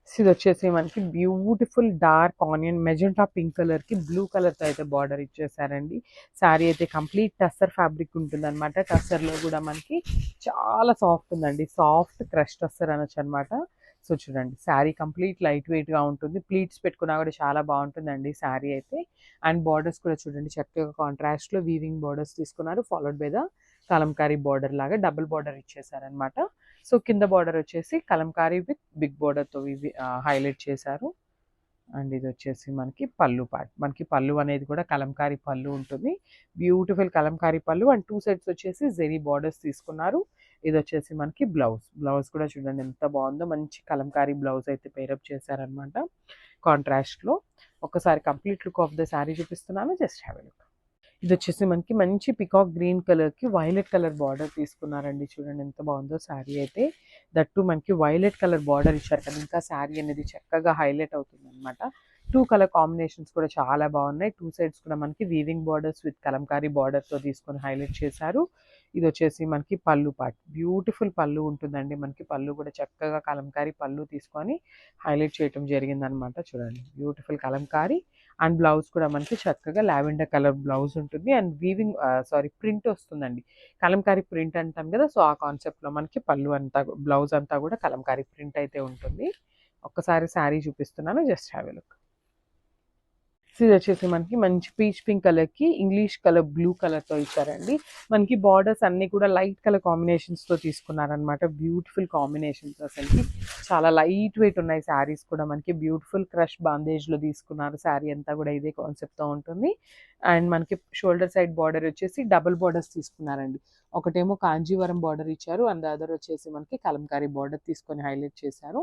So ఇది వచ్చేసి మనకి beautiful dark onion magenta pink కలర్కి బ్లూ కలర్తో అయితే బార్డర్ ఇచ్చేసారండి. శారీ అయితే కంప్లీట్ టస్సర్ ఫ్యాబ్రిక్ ఉంటుంది అనమాట. టస్సర్లో కూడా మనకి చాలా సాఫ్ట్ ఉందండి, సాఫ్ట్ క్రష్ టస్సర్ అనొచ్చు అనమాట. సో చూడండి శారీ కంప్లీట్ లైట్ వెయిట్గా ఉంటుంది, ప్లీట్స్ పెట్టుకున్నా కూడా చాలా బాగుంటుందండి శారీ అయితే. అండ్ బార్డర్స్ కూడా చూడండి చక్కగా కాంట్రాస్ట్లో వీవింగ్ బార్డర్స్ తీసుకున్నారు, followed by the Kalamkari border లాగా డబుల్ బార్డర్ ఇచ్చేసారనమాట. సో కింద బార్డర్ వచ్చేసి కలంకారీ విత్ బిగ్ బార్డర్తో ఇవి హైలైట్ చేశారు. అండ్ ఇది వచ్చేసి మనకి పళ్ళు పార్ట్, మనకి పళ్ళు అనేది కూడా కలంకారీ పళ్ళు ఉంటుంది, బ్యూటిఫుల్ కలంకారీ పళ్ళు. అండ్ టూ సైడ్స్ వచ్చేసి జెరీ బార్డర్స్ తీసుకున్నారు. ఇది వచ్చేసి మనకి బ్లౌజ్, బ్లౌజ్ కూడా చూడండి ఎంత బాగుందో, మంచి కలంకారీ బ్లౌజ్ అయితే పేరప్ చేశారనమాట కాంట్రాస్ట్లో. ఒక్కసారి complete look of the sari చూపిస్తున్నాను, జస్ట్ హ్యావ్ ఎ లుక్. ఇది వచ్చేసి మనకి మంచి పికాక్ గ్రీన్ కలర్కి వైలెట్ కలర్ బార్డర్ తీసుకున్నారండి. చూడండి ఎంత బాగుందో శారీ అయితే. దట్టు మనకి వైలెట్ కలర్ బార్డర్ ఇచ్చారు కదా, ఇంకా శారీ అనేది చక్కగా హైలైట్ అవుతుంది అనమాట. టూ కలర్ కాంబినేషన్స్ కూడా చాలా బాగున్నాయి. టూ సైడ్స్ కూడా మనకి వీవింగ్ బార్డర్స్ విత్ కలంకారీ బార్డర్తో తీసుకొని హైలైట్ చేశారు. ఇది వచ్చేసి మనకి పళ్ళు పార్ట్, బ్యూటిఫుల్ పళ్ళు ఉంటుందండి. మనకి పళ్ళు కూడా చక్కగా కలంకారీ పళ్ళు తీసుకొని హైలైట్ చేయడం జరిగిందనమాట. చూడండి బ్యూటిఫుల్ కలంకారీ. అండ్ బ్లౌజ్ కూడా మనకి చక్కగా లావెండర్ కలర్ బ్లౌజ్ ఉంటుంది. అండ్ వీవింగ్ ప్రింట్ వస్తుందండి, కలంకారీ ప్రింట్ అంటాం కదా, సో ఆ కాన్సెప్ట్లో మనకి పళ్ళు అంతా బ్లౌజ్ అంతా కూడా కలంకారీ ప్రింట్ అయితే ఉంటుంది. ఒక్కసారి శారీ చూపిస్తున్నాను, just have a look. So ఇది వచ్చేసి మనకి మంచి పీచ్ పింక్ కలర్కి ఇంగ్లీష్ కలర్ బ్లూ కలర్తో ఇచ్చారండి. మనకి బార్డర్స్ అన్నీ కూడా లైట్ కలర్ కాంబినేషన్స్తో తీసుకున్నారనమాట. బ్యూటిఫుల్ కాంబినేషన్స్, అసలుకి చాలా లైట్ వెయిట్ ఉన్నాయి శారీస్ కూడా. మనకి బ్యూటిఫుల్ క్రష్ బాందేజ్లో తీసుకున్నారు, శారీ అంతా కూడా ఇదే కాన్సెప్ట్తో ఉంటుంది. అండ్ మనకి షోల్డర్ సైడ్ బార్డర్ వచ్చేసి డబుల్ బార్డర్స్ తీసుకున్నారండి. ఒకటేమో కాంజీవరం బార్డర్ ఇచ్చారు, అండ్ అదర్ వచ్చేసి మనకి కలంకారీ బార్డర్ తీసుకొని హైలైట్ చేశారు.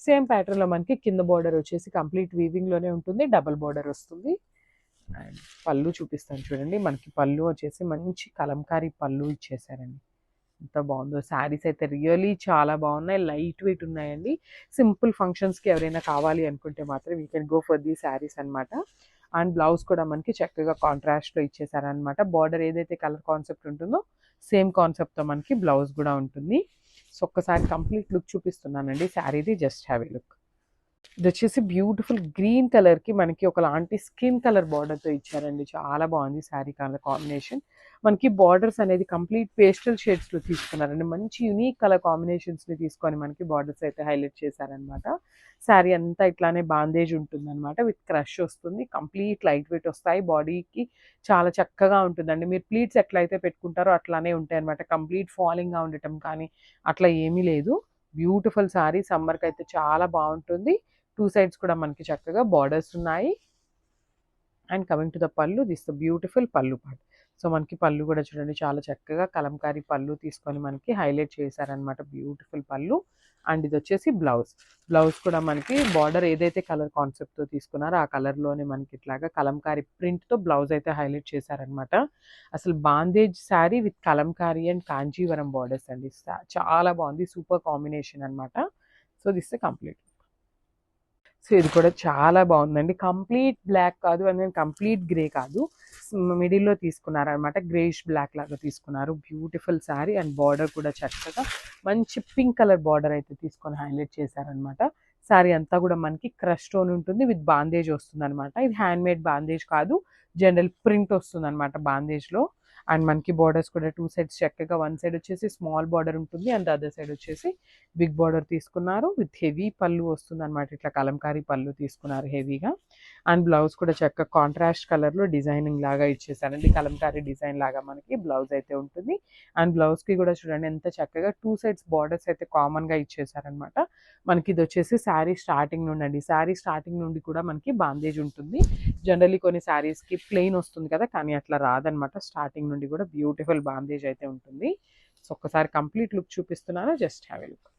సేమ్ ప్యాటర్న్లో మనకి కింద బార్డర్ వచ్చేసి కంప్లీట్ వీవింగ్లోనే ఉంటుంది, డబుల్ బార్డర్ వస్తుంది. అండ్ పళ్ళు చూపిస్తాను చూడండి, మనకి పళ్ళు వచ్చేసి మంచి కలంకారీ పళ్ళు ఇచ్చేసారండి. ఎంత బాగుందో శారీస్ అయితే, రియలీ చాలా బాగున్నాయి, లైట్ వెయిట్ ఉన్నాయండి. సింపుల్ ఫంక్షన్స్కి ఎవరైనా కావాలి అనుకుంటే మాత్రం you can go for the saris అనమాట. అండ్ బ్లౌజ్ కూడా మనకి చక్కగా కాంట్రాస్ట్లో ఇచ్చేసారనమాట. బార్డర్ ఏదైతే కలర్ కాన్సెప్ట్ ఉంటుందో సేమ్ కాన్సెప్ట్తో మనకి బ్లౌజ్ కూడా ఉంటుంది. సో ఒక్కసారి కంప్లీట్ లుక్ చూపిస్తున్నానండి శారీది, జస్ట్ హ్యావ్ ఎ లుక్. ఇది వచ్చేసి బ్యూటిఫుల్ గ్రీన్ కలర్కి మనకి ఒకలాంటి స్కిన్ కలర్ బార్డర్తో ఇచ్చారండి, చాలా బాగుంది శారీ కలర్ కాంబినేషన్. మనకి బార్డర్స్ అనేది కంప్లీట్ పేస్టల్ షేడ్స్లో తీసుకున్నారండి, మంచి యూనిక్ కలర్ కాంబినేషన్స్ని తీసుకొని మనకి బార్డర్స్ అయితే హైలైట్ చేశారనమాట. శారీ అంతా ఇట్లానే బాందేజ్ ఉంటుంది అనమాట, విత్ క్రష్ వస్తుంది, కంప్లీట్ లైట్ వెయిట్ వస్తాయి, బాడీకి చాలా చక్కగా ఉంటుందండి. మీరు ప్లీట్స్ ఎట్లయితే పెట్టుకుంటారో అట్లానే ఉంటాయి అనమాట, కంప్లీట్ ఫాలింగ్గా ఉండటం కానీ అట్లా ఏమీ లేదు. బ్యూటిఫుల్ శారీ, సమ్మర్కి అయితే చాలా బాగుంటుంది. టూ సైడ్స్ కూడా మనకి చక్కగా బార్డర్స్ ఉన్నాయి. అండ్ కమింగ్ టు ద పళ్ళు, దిస్ ద బ్యూటిఫుల్ పళ్ళు పార్ట్. సో మనకి పళ్ళు కూడా చూడండి చాలా చక్కగా కలంకారీ పళ్ళు తీసుకొని మనకి హైలైట్ చేశారనమాట, బ్యూటిఫుల్ పళ్ళు. అండ్ ఇది వచ్చేసి బ్లౌజ్, బ్లౌజ్ కూడా మనకి బార్డర్ ఏదైతే కలర్ కాన్సెప్ట్తో తీసుకున్నారో ఆ కలర్లోనే మనకి ఇట్లాగా కలంకారీ ప్రింట్తో బ్లౌజ్ అయితే హైలైట్ చేశారనమాట. అసలు bandhej sari with Kalamkari and Kanjeevaram borders అండి, చాలా బాగుంది, సూపర్ కాంబినేషన్ అనమాట. So this complete. సో ఇది కూడా చాలా బాగుందండి, కంప్లీట్ బ్లాక్ కాదు అండ్ కంప్లీట్ గ్రే కాదు, మిడిల్లో తీసుకున్నారనమాట, గ్రేష్ బ్లాక్ లాగా తీసుకున్నారు. బ్యూటిఫుల్ శారీ. అండ్ బార్డర్ కూడా చక్కగా మంచి పింక్ కలర్ బార్డర్ అయితే తీసుకొని హైలైట్ చేశారనమాట. శారీ అంతా కూడా మనకి క్రష్ టోన్ ఉంటుంది, విత్ బాందేజ్ వస్తుంది అనమాట. ఇది హ్యాండ్ మేడ్ బాందేజ్ కాదు, జనరల్ ప్రింట్ వస్తుంది అనమాట బాందేజ్లో. అండ్ మనకి బార్డర్స్ కూడా టూ సైడ్స్ చక్కగా, వన్ సైడ్ వచ్చేసి స్మాల్ బార్డర్ ఉంటుంది అండ్ అదర్ సైడ్ వచ్చేసి బిగ్ బార్డర్ తీసుకున్నారు, విత్ హెవీ పళ్ళు వస్తుంది అనమాట, ఇట్లా కలంకారీ పళ్ళు తీసుకున్నారు హెవీగా. అండ్ బ్లౌజ్ కూడా చక్కగా కాంట్రాస్ట్ కలర్లో డిజైనింగ్ లాగా ఇచ్చేసారండి, కలంకారీ డిజైన్ లాగా మనకి బ్లౌజ్ అయితే ఉంటుంది. అండ్ బ్లౌజ్కి కూడా చూడండి ఎంత చక్కగా టూ సైడ్స్ బార్డర్స్ అయితే కామన్గా ఇచ్చేసారనమాట. మనకి ఇది వచ్చేసి శారీ స్టార్టింగ్ నుండి అండి, శారీ స్టార్టింగ్ నుండి కూడా మనకి బాందేజ్ ఉంటుంది. జనరల్లీ కొన్ని శారీస్కి ప్లెయిన్ వస్తుంది కదా, కానీ అట్లా రాదనమాట, స్టార్టింగ్ నుండి కూడా బ్యూటిఫుల్ బాందేజ్ అయితే ఉంటుంది. సో ఒక్కసారి కంప్లీట్ లుక్ చూపిస్తున్నాను, జస్ట్ హ్యావ్ ఎ లుక్.